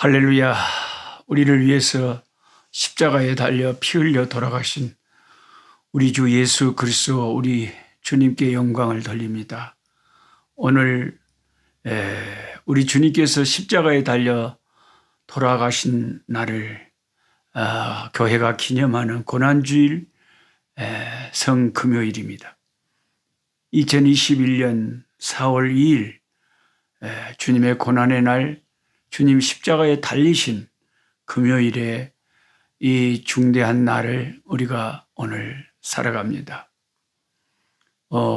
할렐루야. 우리를 위해서 십자가에 달려 피 흘려 돌아가신 우리 주 예수 그리스도 우리 주님께 영광을 돌립니다. 오늘 우리 주님께서 십자가에 달려 돌아가신 날을 교회가 기념하는 고난주일 성금요일입니다. 2021년 4월 2일 주님의 고난의 날, 주님 십자가에 달리신 금요일에 이 중대한 날을 우리가 오늘 살아갑니다.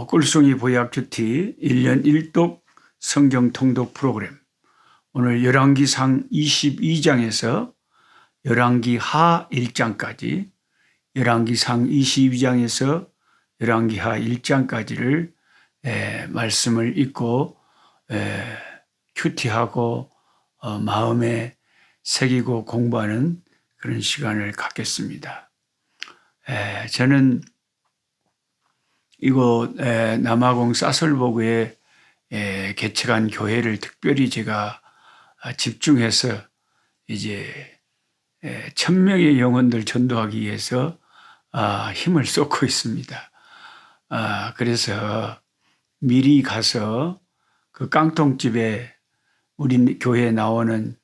꿀송이 보약큐티 1년 1독 성경 통독 프로그램, 오늘 열왕기상 22장에서 열왕기하 1장까지, 열왕기상 22장에서 열왕기하 1장까지를 말씀을 읽고 큐티하고 마음에 새기고 공부하는 그런 시간을 갖겠습니다. 저는 이곳 남아공 사설보그에 개척한 교회를 특별히 제가 집중해서 이제 1000명의 영혼들 전도하기 위해서 힘을 쏟고 있습니다. 그래서 미리 가서 그 깡통집에 우리 교회에 나오는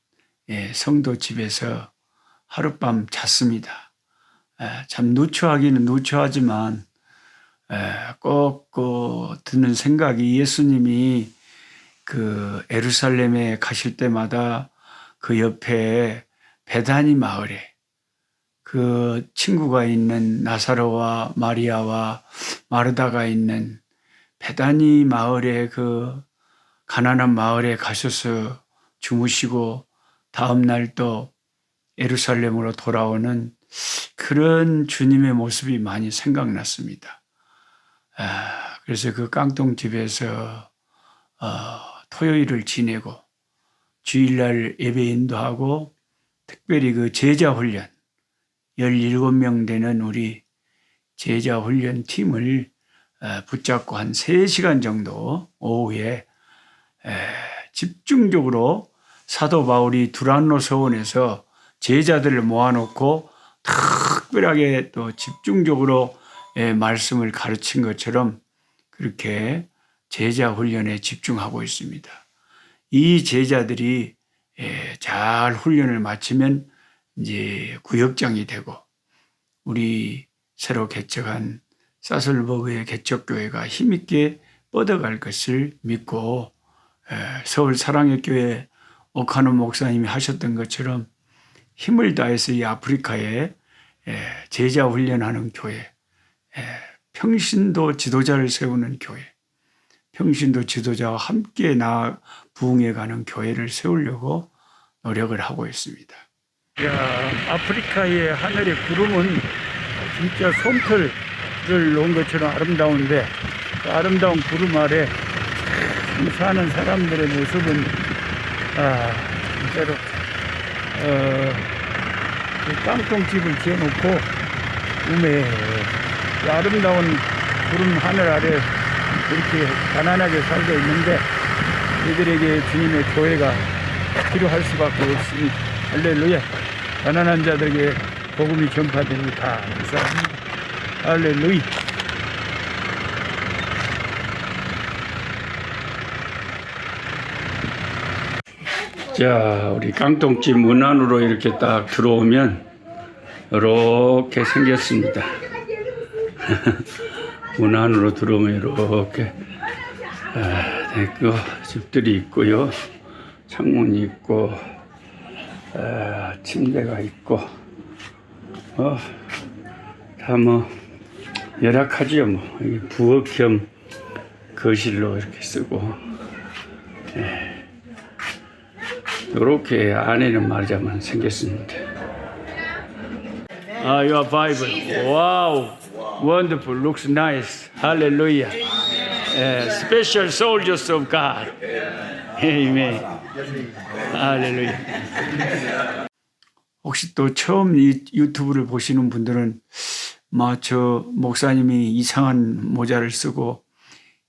성도 집에서 하룻밤 잤습니다. 참 누추하기는 누추하지만 꼭 드는 생각이, 예수님이 그 예루살렘에 가실 때마다 그 옆에 베다니 마을에 그 친구가 있는 나사로와 마리아와 마르다가 있는 베다니 마을에, 그 가난한 마을에 가셔서 주무시고 다음 날 또 예루살렘으로 돌아오는 그런 주님의 모습이 많이 생각났습니다. 그래서 그 깡통집에서 토요일을 지내고 주일날 예배 인도하고, 특별히 그 제자 훈련 17명 되는 우리 제자 훈련 팀을 붙잡고 한 3시간 정도 오후에 집중적으로 사도 바울이 두란노 서원에서 제자들을 모아놓고 특별하게 또 집중적으로 말씀을 가르친 것처럼 그렇게 제자 훈련에 집중하고 있습니다. 이 제자들이 잘 훈련을 마치면 이제 구역장이 되고 우리 새로 개척한 사설버그의 개척교회가 힘있게 뻗어갈 것을 믿고, 서울 사랑의 교회 오카노 목사님이 하셨던 것처럼 힘을 다해서 이 아프리카에 제자 훈련하는 교회, 평신도 지도자를 세우는 교회, 평신도 지도자와 함께 부흥해가는 교회를 세우려고 노력을 하고 있습니다. 아프리카의 하늘의 구름은 진짜 솜털을 놓은 것처럼 아름다운데, 그 아름다운 구름 아래 사는 사람들의 모습은 진짜로 깡통집을 지어놓고 아름다운 구름 하늘 아래 이렇게 가난하게 살고 있는데, 이들에게 주님의 교회가 필요할 수밖에 없습니다. 할렐루야. 가난한 자들에게 복음이 전파되니 감사합니다. 할렐루야. 자, 우리 깡통집 문 안으로 이렇게 딱 들어오면 이렇게 생겼습니다. 문 안으로 들어오면 이렇게 집들이 있고요, 창문이 있고, 침대가 있고, 다 열악하지요. 부엌 겸 거실로 이렇게 쓰고, 이렇게 안에는 말하자면 생겼습니다. Your Bible. Wow. Wonderful. Looks nice. Hallelujah. Special soldiers of God. Amen. 할렐루야. 혹시 또 처음 이 유튜브를 보시는 분들은 저 목사님이 이상한 모자를 쓰고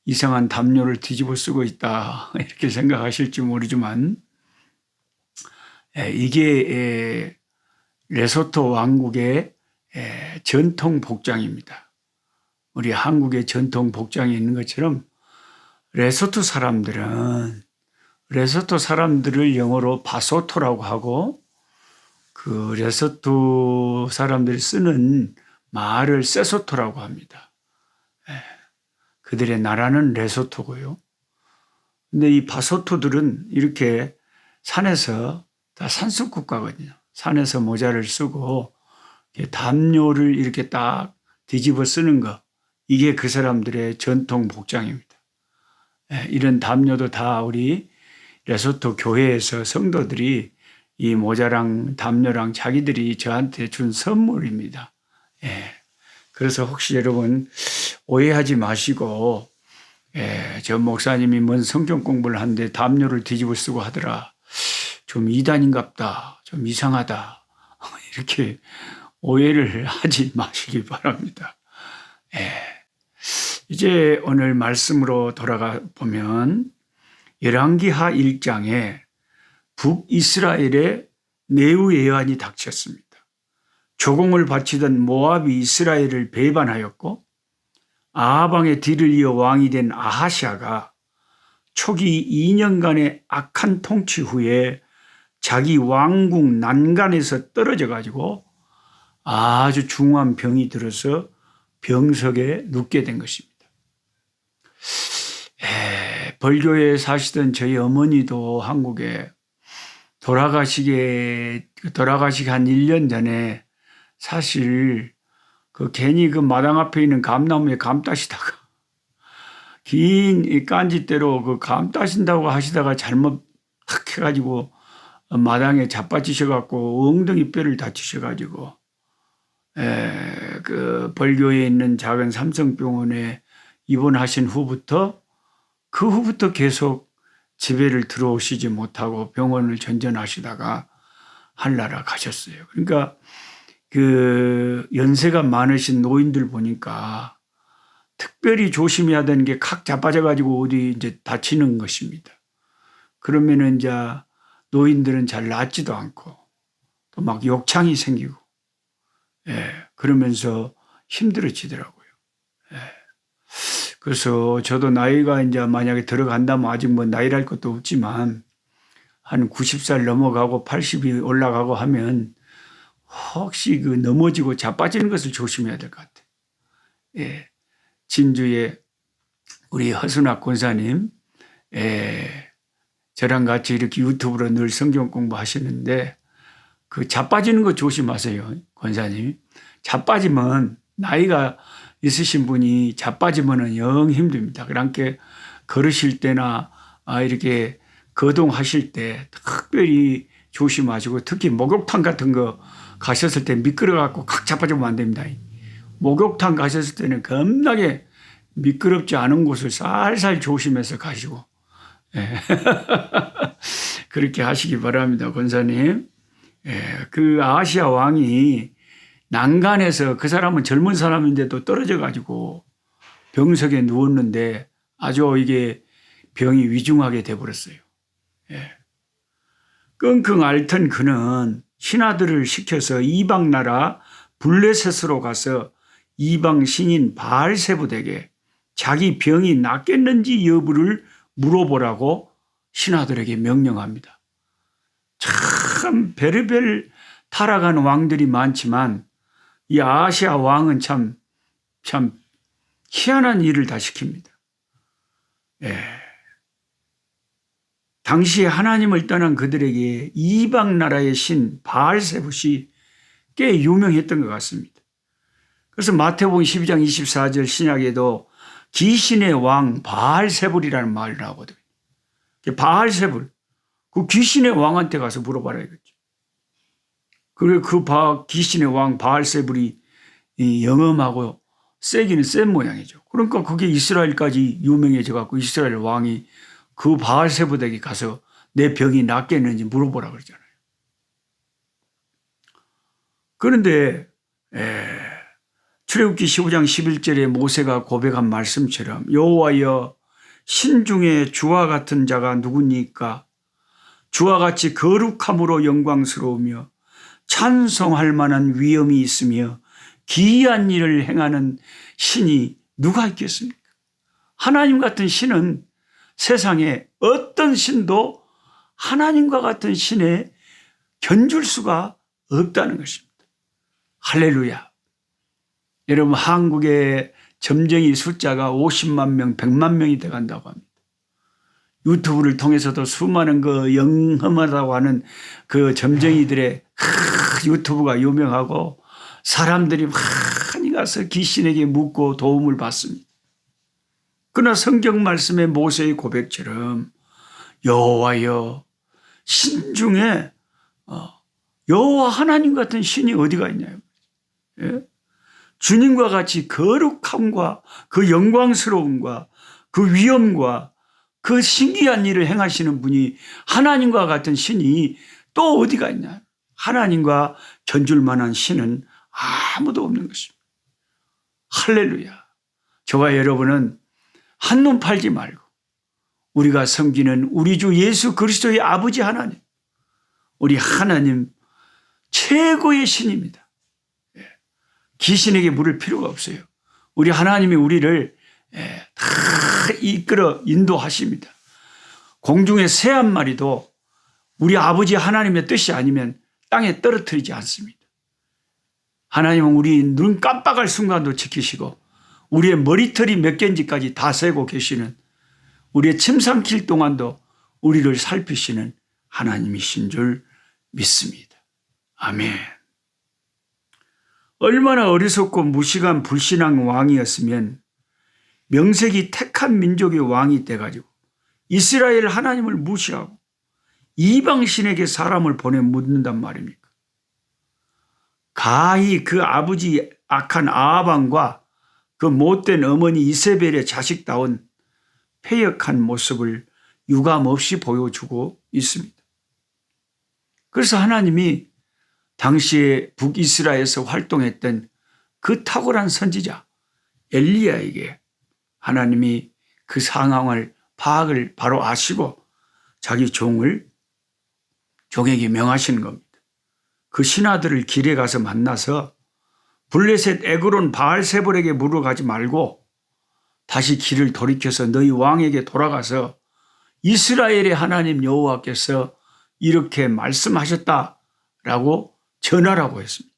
이상한 담요를 뒤집어 쓰고 있다 이렇게 생각하실지 모르지만, 이게 레소토 왕국의 전통 복장입니다. 우리 한국의 전통 복장이 있는 것처럼 레소토 사람들을 영어로 바소토라고 하고, 그 레소토 사람들이 쓰는 말을 세소토라고 합니다. 그들의 나라는 레소토고요. 근데 이 바소토들은 이렇게 산에서, 다 산속 국가거든요. 산에서 모자를 쓰고 담요를 이렇게 딱 뒤집어 쓰는 거, 이게 그 사람들의 전통 복장입니다. 이런 담요도 다 우리 레소토 교회에서 성도들이 이 모자랑 담요랑 자기들이 저한테 준 선물입니다. 그래서 혹시 여러분 오해하지 마시고, 저 목사님이 뭔 성경 공부를 하는데 담요를 뒤집어 쓰고 하더라, 좀 이단인갑다, 좀 이상하다, 이렇게 오해를 하지 마시기 바랍니다. 이제 오늘 말씀으로 돌아가 보면 열왕기하 1장에 북이스라엘에 내후 예언이 닥쳤습니다. 조공을 바치던 모압이 이스라엘을 배반하였고, 아하방의 뒤를 이어 왕이 된 아하시아가 초기 2년간의 악한 통치 후에 자기 왕궁 난간에서 떨어져 가지고 아주 중한 병이 들어서 병석에 눕게 된 것입니다. 벌교에 사시던 저희 어머니도 한국에 돌아가시기 한 1년 전에 사실 괜히 그 마당 앞에 있는 감나무에 감 따시다가 긴 깐지대로 그 감 따신다고 하시다가 잘못 탁 해가지고 마당에 자빠지셔갖고 엉덩이 뼈를 다치셔가지고 그 벌교에 있는 작은 삼성병원에 입원하신 후부터 계속 집에를 들어오시지 못하고 병원을 전전하시다가 한나라 가셨어요. 그러니까 그 연세가 많으신 노인들 보니까 특별히 조심해야 되는 게 칵 자빠져가지고 어디 이제 다치는 것입니다. 그러면은 이제 노인들은 잘 낫지도 않고 또 막 욕창이 생기고, 그러면서 힘들어지더라고요. 그래서 저도 나이가 이제 만약에 들어간다면 아직 뭐 나이랄 것도 없지만 한 90살 넘어가고 80이 올라가고 하면 혹시 그 넘어지고 자빠지는 것을 조심해야 될 것 같아요. 진주에 우리 허순학 권사님, 저랑 같이 이렇게 유튜브로 늘 성경 공부하시는데 그 자빠지는 거 조심하세요, 권사님. 자빠지면, 나이가 있으신 분이 자빠지면은 영 힘듭니다. 그러니까 걸으실 때나 이렇게 거동하실 때 특별히 조심하시고, 특히 목욕탕 같은 거 가셨을 때 미끄러워갖고 칵 자빠지면 안 됩니다. 목욕탕 가셨을 때는 겁나게 미끄럽지 않은 곳을 살살 조심해서 가시고, 그렇게 하시기 바랍니다, 권사님. 그 아하시아 왕이 난간에서, 그 사람은 젊은 사람인데도 떨어져 가지고 병석에 누웠는데 아주 이게 병이 위중하게 돼버렸어요. 끙끙 앓던 그는 신하들을 시켜서 이방 나라 블레셋으로 가서 이방 신인 바알세불에게 자기 병이 낫겠는지 여부를 물어보라고 신하들에게 명령합니다. 참 별의별 타락한 왕들이 많지만 이 아하시아 왕은 참 희한한 일을 다 시킵니다. 당시에 하나님을 떠난 그들에게 이방 나라의 신 바알세불이 꽤 유명했던 것 같습니다. 그래서 마태복음 12장 24절 신약에도 귀신의 왕 바알세불이라는 말이 나오거든요. 바알세불, 그 귀신의 왕한테 가서 물어봐라 이거죠. 그리고 그 귀신의 왕 바알세불이 영험하고 세기는 센 모양이죠. 그러니까 그게 이스라엘까지 유명해져 갖고 이스라엘 왕이 그 바알세불에게 가서 내 병이 낫겠는지 물어보라 그러잖아요. 그런데 출애굽기 15장 11절에 모세가 고백한 말씀처럼 여호와여 신중에 주와 같은 자가 누구니까 주와 같이 거룩함으로 영광스러우며 찬송할 만한 위엄이 있으며 기이한 일을 행하는 신이 누가 있겠습니까? 하나님 같은 신은 세상에 어떤 신도 하나님과 같은 신에 견줄 수가 없다는 것입니다. 할렐루야. 여러분, 한국의 점쟁이 숫자가 50만 명, 100만 명이 돼간다고 합니다. 유튜브를 통해서도 수많은 그 영험하다고 하는 그 점쟁이들의 유튜브가 유명하고 사람들이 많이 가서 귀신에게 묻고 도움을 받습니다. 그러나 성경 말씀의 모세의 고백처럼 여호와여, 신 중에 여호와 하나님 같은 신이 어디가 있냐요. 예? 주님과 같이 거룩함과 그 영광스러움과 그 위엄과 그 신기한 일을 행하시는 분이 하나님과 같은 신이 또 어디가 있냐. 하나님과 견줄 만한 신은 아무도 없는 것입니다. 할렐루야. 저와 여러분은 한눈 팔지 말고 우리가 섬기는 우리 주 예수 그리스도의 아버지 하나님, 우리 하나님 최고의 신입니다. 귀신에게 물을 필요가 없어요. 우리 하나님이 우리를 다 이끌어 인도하십니다. 공중의 새 한 마리도 우리 아버지 하나님의 뜻이 아니면 땅에 떨어뜨리지 않습니다. 하나님은 우리 눈 깜빡할 순간도 지키시고 우리의 머리털이 몇 개인지까지 다 세고 계시는, 우리의 침 삼킬 동안도 우리를 살피시는 하나님이신 줄 믿습니다. 아멘. 얼마나 어리석고 무식한 불신앙 왕이었으면 명색이 택한 민족의 왕이 돼가지고 이스라엘 하나님을 무시하고 이방신에게 사람을 보내 묻는단 말입니까? 가히 그 아버지 악한 아합왕과 그 못된 어머니 이세벨의 자식다운 패역한 모습을 유감없이 보여주고 있습니다. 그래서 하나님이 당시에 북이스라엘에서 활동했던 그 탁월한 선지자 엘리야에게 하나님이 그 상황을 파악을 바로 아시고 자기 종에게 명하시는 겁니다. 그 신하들을 길에 가서 만나서 블레셋 에그론 바알세볼에게 물어가지 말고 다시 길을 돌이켜서 너희 왕에게 돌아가서 이스라엘의 하나님 여호와께서 이렇게 말씀하셨다라고 전하라고 했습니다.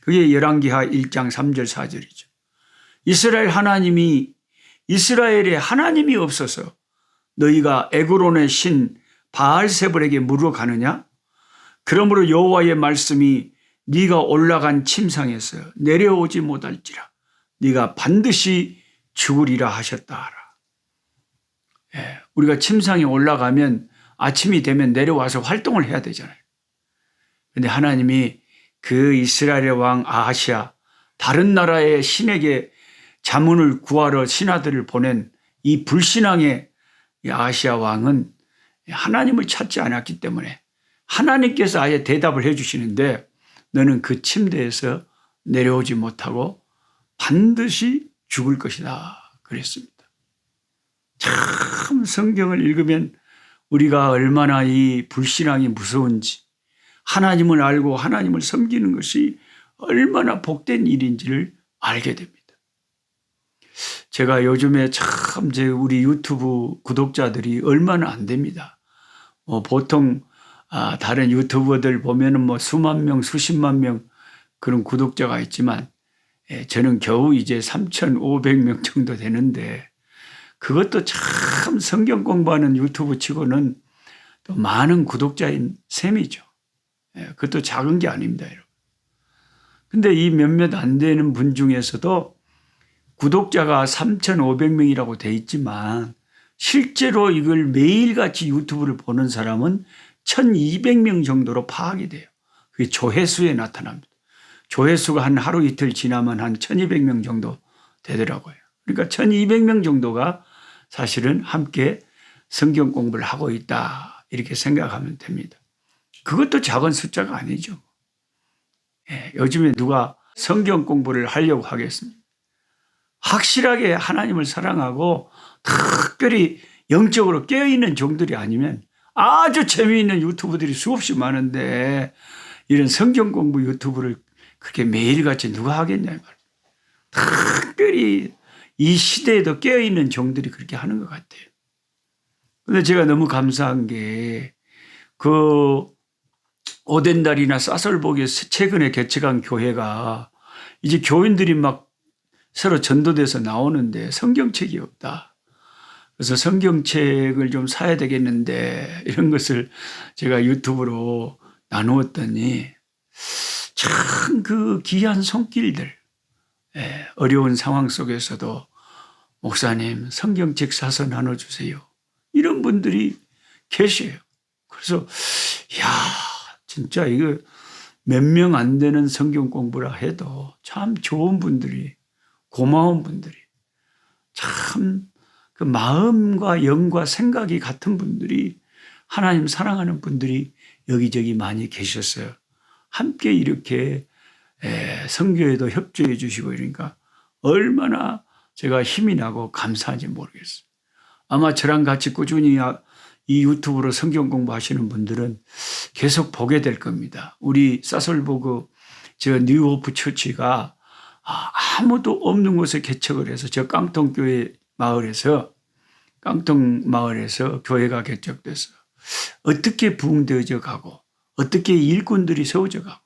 그게 열왕기하 1장 3절 4절이죠. 이스라엘의 하나님이 없어서 너희가 에그론의 신 바알세볼에게 물어가느냐? 그러므로 여호와의 말씀이 네가 올라간 침상에서 내려오지 못할지라 네가 반드시 죽으리라 하셨다 하라. 우리가 침상에 올라가면 아침이 되면 내려와서 활동을 해야 되잖아요. 그런데 하나님이 그 이스라엘의 왕 아하시아, 다른 나라의 신에게 자문을 구하러 신하들을 보낸 이 불신앙의 아하시아 왕은 하나님을 찾지 않았기 때문에 하나님께서 아예 대답을 해 주시는데 너는 그 침대에서 내려오지 못하고 반드시 죽을 것이다 그랬습니다. 참 성경을 읽으면 우리가 얼마나 이 불신앙이 무서운지, 하나님을 알고 하나님을 섬기는 것이 얼마나 복된 일인지를 알게 됩니다. 제가 요즘에 참 우리 유튜브 구독자들이 얼마나 안 됩니다. 보통 다른 유튜버들 보면은 수만 명, 수십만 명 그런 구독자가 있지만 저는 겨우 이제 3,500명 정도 되는데 그것도 참 성경 공부하는 유튜브 치고는 또 많은 구독자인 셈이죠. 그것도 작은 게 아닙니다, 여러분. 근데 이 몇몇 안 되는 분 중에서도 구독자가 3,500명이라고 돼 있지만 실제로 이걸 매일같이 유튜브를 보는 사람은 1,200명 정도로 파악이 돼요. 그게 조회수에 나타납니다. 조회수가 한 하루 이틀 지나면 한 1,200명 정도 되더라고요. 그러니까 1,200명 정도가 사실은 함께 성경 공부를 하고 있다 이렇게 생각하면 됩니다. 그것도 작은 숫자가 아니죠. 요즘에 누가 성경 공부를 하려고 하겠습니까? 확실하게 하나님을 사랑하고 특별히 영적으로 깨어있는 종들이 아니면 아주 재미있는 유튜브들이 수없이 많은데 이런 성경 공부 유튜브를 그렇게 매일같이 누가 하겠냐 말이에요. 특별히 이 시대에도 깨어있는 종들이 그렇게 하는 것 같아요. 근데 제가 너무 감사한 게 그 오덴달이나 사설복에 최근에 개척한 교회가 이제 교인들이 막 서로 전도돼서 나오는데 성경책이 없다. 그래서 성경책을 좀 사야 되겠는데 이런 것을 제가 유튜브로 나누었더니 참 그 귀한 손길들, 어려운 상황 속에서도 목사님 성경책 사서 나눠주세요. 이런 분들이 계셔요. 그래서 야 진짜 이거 몇 명 안 되는 성경 공부라 해도 참 좋은 분들이, 고마운 분들이, 참 그 마음과 영과 생각이 같은 분들이, 하나님 사랑하는 분들이 여기저기 많이 계셨어요. 함께 이렇게 선교에도 협조해 주시고 이러니까 얼마나 제가 힘이 나고 감사한지 모르겠어요. 아마 저랑 같이 꾸준히 이 유튜브로 성경 공부하시는 분들은 계속 보게 될 겁니다. 우리 사설보그 저 뉴호프 처치가 아무도 없는 곳에 개척을 해서 저 깡통교회 마을에서 교회가 개척돼서 어떻게 부흥되어져 가고 어떻게 일꾼들이 세워져 가고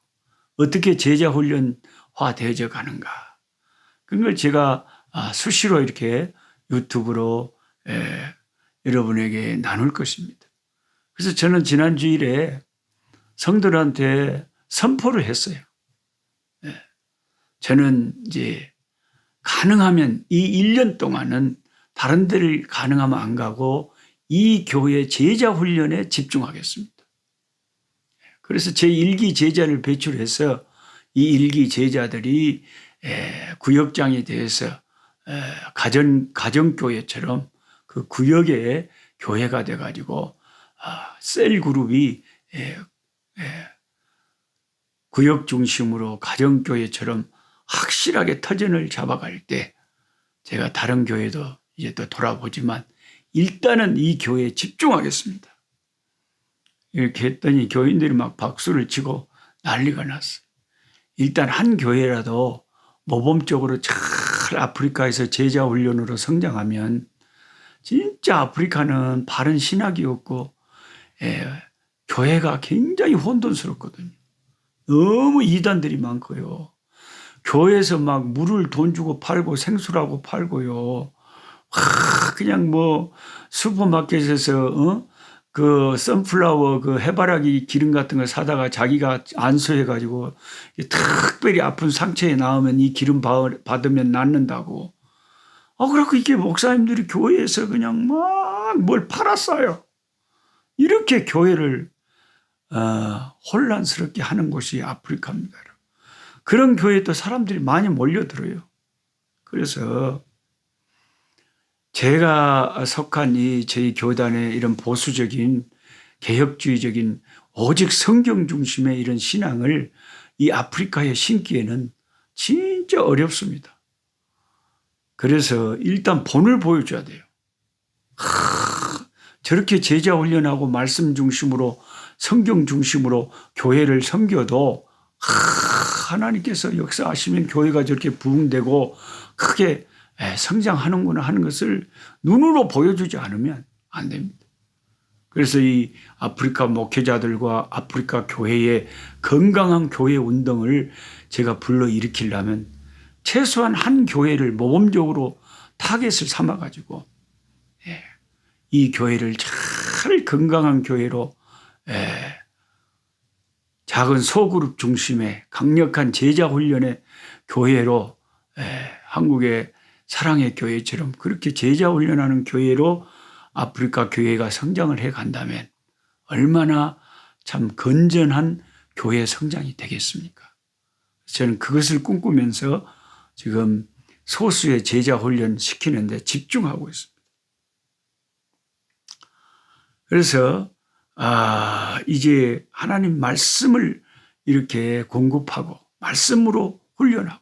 어떻게 제자 훈련화 되어져 가는가. 그걸 제가 수시로 이렇게 유튜브로 여러분에게 나눌 것입니다. 그래서 저는 지난 주일에 성도들한테 선포를 했어요. 저는 이제 가능하면 이 1년 동안은 다른 데를 가능하면 안 가고 이 교회 제자 훈련에 집중하겠습니다. 그래서 제 1기 제자를 배출해서 이 1기 제자들이 구역장에 대해서 가정교회처럼 그 구역의 교회가 돼가지고 셀 그룹이 구역 중심으로 가정교회처럼 확실하게 터전을 잡아갈 때 제가 다른 교회도 이제 또 돌아보지만 일단은 이 교회에 집중하겠습니다. 이렇게 했더니 교인들이 막 박수를 치고 난리가 났어요. 일단 한 교회라도 모범적으로 잘 아프리카에서 제자 훈련으로 성장하면 진짜 아프리카는 바른 신학이 없고 교회가 굉장히 혼돈스럽거든요. 너무 이단들이 많고요. 교회에서 막 물을 돈 주고 팔고 생수라고 팔고요. 그냥 뭐 슈퍼마켓에서 그 선플라워 그 해바라기 기름 같은 걸 사다가 자기가 안수해가지고 특별히 아픈 상처에 나오면 이 기름 받으면 낫는다고. 그래갖고 이게 목사님들이 교회에서 그냥 막 뭘 팔았어요. 이렇게 교회를 혼란스럽게 하는 곳이 아프리카입니다. 그런 교회에 또 사람들이 많이 몰려들어요. 그래서 제가 속한 저희 교단의 이런 보수적인 개혁주의적인 오직 성경 중심의 이런 신앙을 이 아프리카에 심기에는 진짜 어렵습니다. 그래서 일단 본을 보여줘야 돼요. 저렇게 제자 훈련하고 말씀 중심으로 성경 중심으로 교회를 섬겨도 하나님께서 역사하시면 교회가 저렇게 부흥되고 크게 성장하는구나 하는 것을 눈으로 보여주지 않으면 안 됩니다. 그래서 이 아프리카 목회자들과 아프리카 교회의 건강한 교회 운동을 제가 불러일으키려면 최소한 한 교회를 모범적으로 타겟을 삼아가지고 이 교회를 잘 건강한 교회로 작은 소그룹 중심의 강력한 제자 훈련의 교회로 한국의 사랑의 교회처럼 그렇게 제자 훈련하는 교회로 아프리카 교회가 성장을 해 간다면 얼마나 참 건전한 교회 성장이 되겠습니까? 저는 그것을 꿈꾸면서 지금 소수의 제자 훈련 시키는데 집중하고 있습니다. 그래서 이제 하나님 말씀을 이렇게 공급하고 말씀으로 훈련하고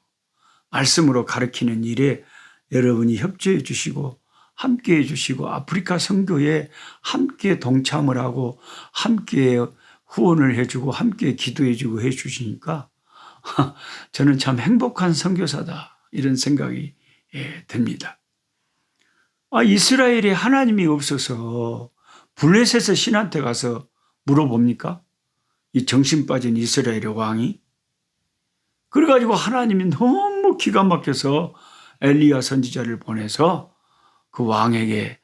말씀으로 가르치는 일에 여러분이 협조해 주시고 함께 해주시고 아프리카 선교에 함께 동참을 하고 함께 후원을 해주고 함께 기도해주고 해주시니까 저는 참 행복한 선교사다 이런 생각이 듭니다. 이스라엘에 하나님이 없어서 블레셋의 신한테 가서 물어봅니까? 이 정신 빠진 이스라엘의 왕이? 그래가지고 하나님이 너무 기가 막혀서 엘리야 선지자를 보내서 그 왕에게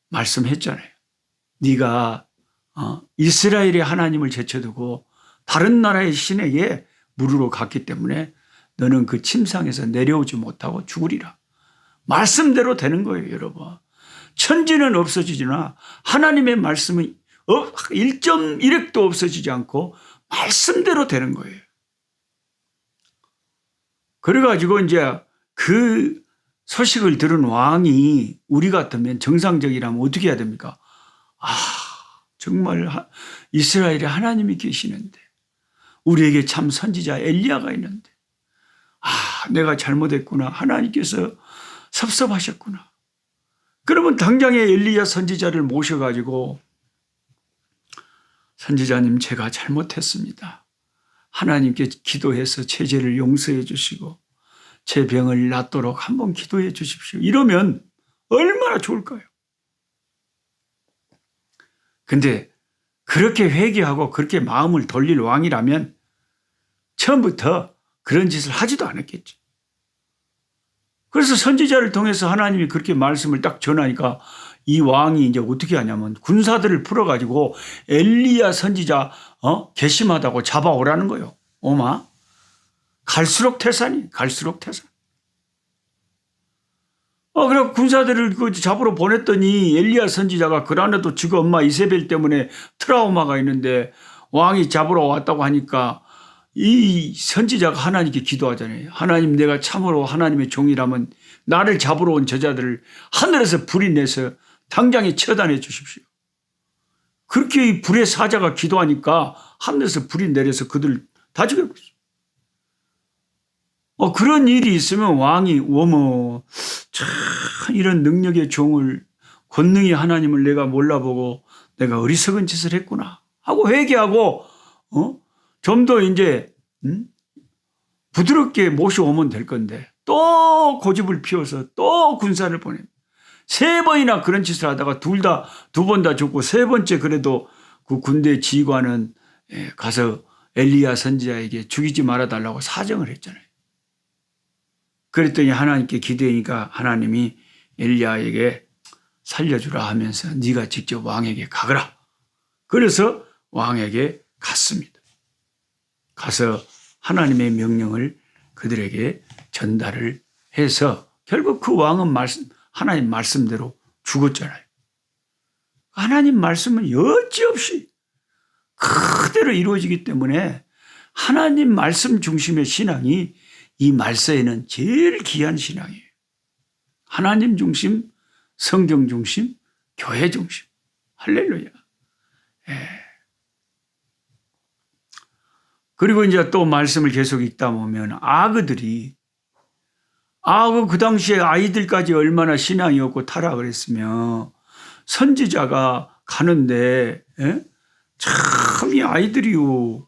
말씀했잖아요. 네가 이스라엘의 하나님을 제쳐두고 다른 나라의 신에게 물으러 갔기 때문에 너는 그 침상에서 내려오지 못하고 죽으리라. 말씀대로 되는 거예요, 여러분. 천지는 없어지지나 하나님의 말씀은 1.1핵도 없어지지 않고 말씀대로 되는 거예요. 그래가지고 이제 그 소식을 들은 왕이 우리 같으면 정상적이라면 어떻게 해야 됩니까? 정말 이스라엘에 하나님이 계시는데 우리에게 참 선지자 엘리야가 있는데 내가 잘못했구나. 하나님께서 섭섭하셨구나. 그러면 당장에 엘리야 선지자를 모셔가지고 선지자님 제가 잘못했습니다. 하나님께 기도해서 제 죄를 용서해 주시고 제 병을 낫도록 한번 기도해 주십시오. 이러면 얼마나 좋을까요? 근데 그렇게 회개하고 그렇게 마음을 돌릴 왕이라면 처음부터 그런 짓을 하지도 않았겠죠. 그래서 선지자를 통해서 하나님이 그렇게 말씀을 딱 전하니까 이 왕이 이제 어떻게 하냐면 군사들을 풀어가지고 엘리야 선지자 괘씸하다고 잡아오라는 거예요. 오마 갈수록 태산이 갈수록 태산. 그래 군사들을 잡으러 보냈더니 엘리야 선지자가 그 안에도 지금 엄마 이세벨 때문에 트라우마가 있는데 왕이 잡으러 왔다고 하니까 이 선지자가 하나님께 기도하잖아요. 하나님 내가 참으로 하나님의 종이라면 나를 잡으러 온 저자들을 하늘에서 불이 내서 당장에 처단해 주십시오. 그렇게 이 불의 사자가 기도하니까 하늘에서 불이 내려서 그들을 다 죽여버렸어요. 그런 일이 있으면 왕이 어머 참 이런 능력의 종을 권능이 하나님을 내가 몰라보고 내가 어리석은 짓을 했구나 하고 회개하고 좀 더 이제 부드럽게 모셔오면 될 건데 또 고집을 피워서 또 군사를 보냅니다. 3번이나 그런 짓을 하다가 두 번 다 죽고 세 번째 그래도 그 군대 지휘관은 가서 엘리야 선지자에게 죽이지 말아달라고 사정을 했잖아요. 그랬더니 하나님께 기도하니까 하나님이 엘리야에게 살려주라 하면서 네가 직접 왕에게 가거라. 그래서 왕에게 갔습니다. 가서 하나님의 명령을 그들에게 전달을 해서 결국 그 왕은 하나님 말씀대로 죽었잖아요. 하나님 말씀은 여지없이 그대로 이루어지기 때문에 하나님 말씀 중심의 신앙이 이 말세에는 제일 귀한 신앙이에요. 하나님 중심, 성경 중심, 교회 중심. 할렐루야. 그리고 이제 또 말씀을 계속 읽다 보면 아그들이 그 당시에 아이들까지 얼마나 신앙이 없고 타락을 했으며 선지자가 가는데 참 이 아이들이요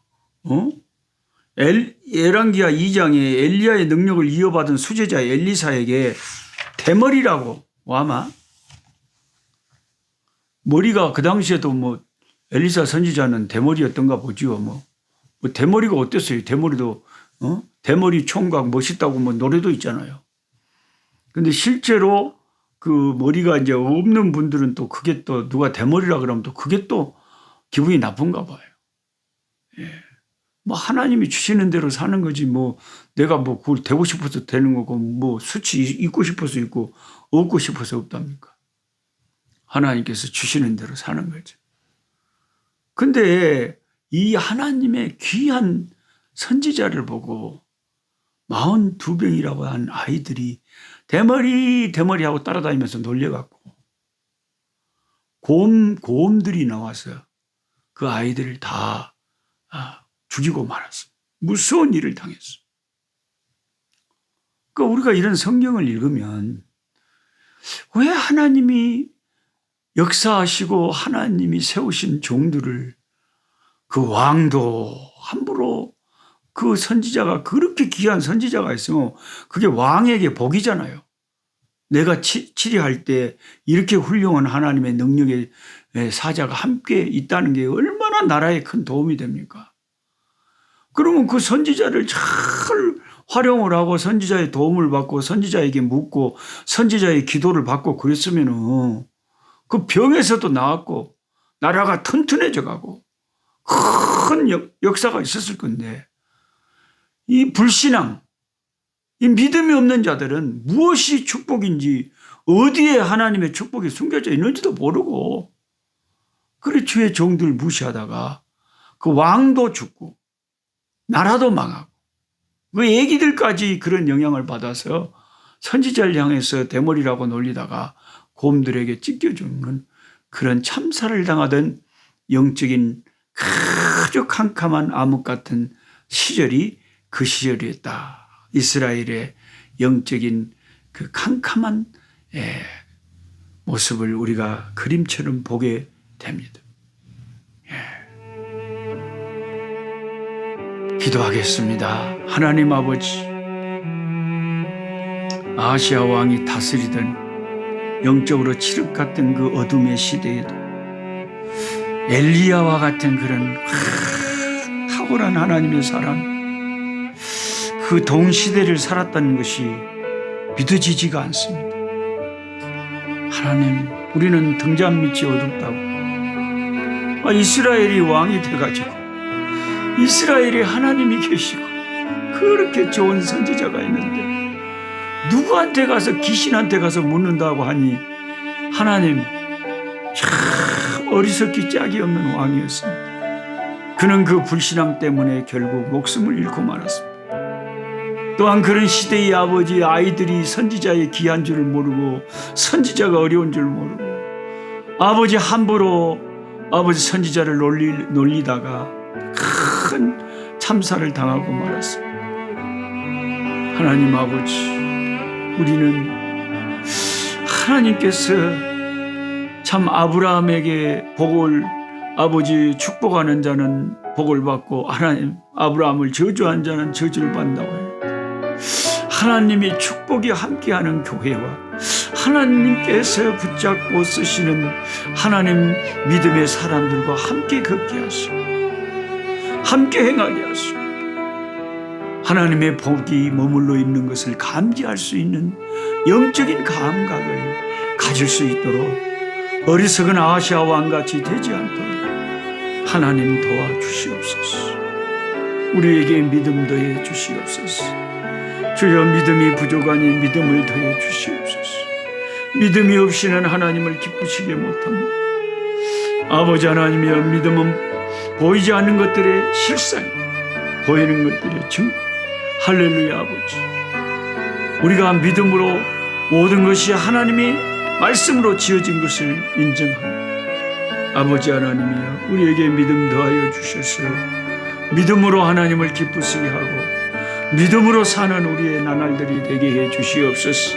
열왕기하 2장에 엘리야의 능력을 이어받은 수제자 엘리사에게 대머리라고 와마 머리가 그 당시에도 뭐 엘리사 선지자는 대머리였던가 보지요. 뭐 대머리가 어땠어요? 대머리도 대머리 총각 멋있다고 뭐 노래도 있잖아요. 근데 실제로 그 머리가 이제 없는 분들은 또 그게 또 누가 대머리라 그러면 또 그게 또 기분이 나쁜가 봐요. 뭐 하나님이 주시는 대로 사는 거지 뭐 내가 뭐 그걸 되고 싶어서 되는 거고 뭐 수치 있고 싶어서 있고 없고 싶어서 없답니까? 하나님께서 주시는 대로 사는 거죠. 근데 이 하나님의 귀한 선지자를 보고 42명이라고 한 아이들이 대머리 하고 따라다니면서 놀려갖고 고음들이 나와서 그 아이들을 다 죽이고 말았어. 무서운 일을 당했어. 그러니까 우리가 이런 성경을 읽으면 왜 하나님이 역사하시고 하나님이 세우신 종들을 그 왕도 함부로 그 선지자가 그렇게 귀한 선지자가 있으면 그게 왕에게 복이잖아요. 내가 치리할 때 이렇게 훌륭한 하나님의 능력의 사자가 함께 있다는 게 얼마나 나라에 큰 도움이 됩니까? 그러면 그 선지자를 잘 활용을 하고 선지자의 도움을 받고 선지자에게 묻고 선지자의 기도를 받고 그랬으면은 그 병에서도 나았고 나라가 튼튼해져 가고 큰 역사가 있었을 건데 이 불신앙, 이 믿음이 없는 자들은 무엇이 축복인지 어디에 하나님의 축복이 숨겨져 있는지도 모르고 그래 주의 종들 무시하다가 그 왕도 죽고 나라도 망하고 그 애기들까지 그런 영향을 받아서 선지자를 향해서 대머리라고 놀리다가 곰들에게 찢겨주는 그런 참사를 당하던 영적인 아주 캄캄한 암흑 같은 시절이 그 시절이었다. 이스라엘의 영적인 그 캄캄한 모습을 우리가 그림처럼 보게 됩니다. 기도하겠습니다. 하나님 아버지, 아하시아 왕이 다스리던 영적으로 칠흑같은 그 어둠의 시대에도 엘리야와 같은 그런 탁월한 하나님의 사람, 그 동시대를 살았다는 것이 믿어지지가 않습니다. 하나님, 우리는 등잔밑이 어둡다고 이스라엘이 왕이 돼가지고 이스라엘에 하나님이 계시고 그렇게 좋은 선지자가 있는데 누구한테 가서 귀신한테 가서 묻는다고 하니 하나님 참 어리석기 짝이 없는 왕이었습니다. 그는 그 불신앙 때문에 결국 목숨을 잃고 말았습니다. 또한 그런 시대의 아버지 아이들이 선지자의 귀한 줄 모르고 선지자가 어려운 줄 모르고 아버지 함부로 아버지 선지자를 놀리다가 큰 참사를 당하고 말았습니다. 하나님 아버지, 우리는 하나님께서 참 아브라함에게 복을 아버지 축복하는 자는 복을 받고 하나님 아브라함을 저주한 자는 저주를 받는다고 해요. 하나님이 축복이 함께하는 교회와 하나님께서 붙잡고 쓰시는 하나님 믿음의 사람들과 함께 걷게 하시고 함께 행하게 하시고 하나님의 복이 머물러 있는 것을 감지할 수 있는 영적인 감각을 가질 수 있도록 어리석은 아하시아 왕같이 되지 않도록 하나님 도와주시옵소서. 우리에게 믿음 더해 주시옵소서. 주여, 믿음이 부족하니 믿음을 더해 주시옵소서. 믿음이 없이는 하나님을 기쁘시게 못합니다. 아버지 하나님이여, 믿음은 보이지 않는 것들의 실상, 보이는 것들의 증거. 할렐루야. 아버지, 우리가 믿음으로 모든 것이 하나님이 말씀으로 지어진 것을 인정합니다. 아버지 하나님이여, 우리에게 믿음 더하여 주셔서 믿음으로 하나님을 기쁘시게 하고 믿음으로 사는 우리의 나날들이 되게 해 주시옵소서.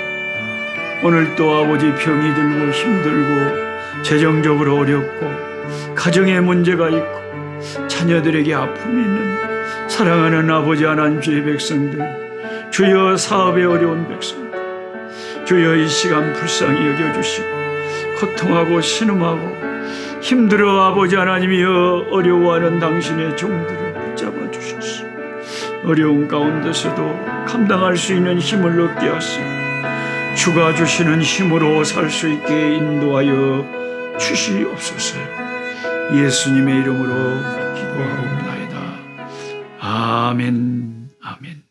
오늘 또 아버지 병이 들고 힘들고 재정적으로 어렵고 가정에 문제가 있고 자녀들에게 아픔이 있는 사랑하는 아버지 하나님, 주의 백성들, 주여 사업에 어려운 백성들, 주여 이 시간 불쌍히 여겨주시고 고통하고 신음하고 힘들어 아버지 하나님이여 어려워하는 당신의 종들을 붙잡아 주셔서 어려운 가운데서도 감당할 수 있는 힘을 얻게 하시고 주가 주시는 힘으로 살 수 있게 인도하여 주시옵소서. 예수님의 이름으로 기도하옵나이다. 아멘. 아멘.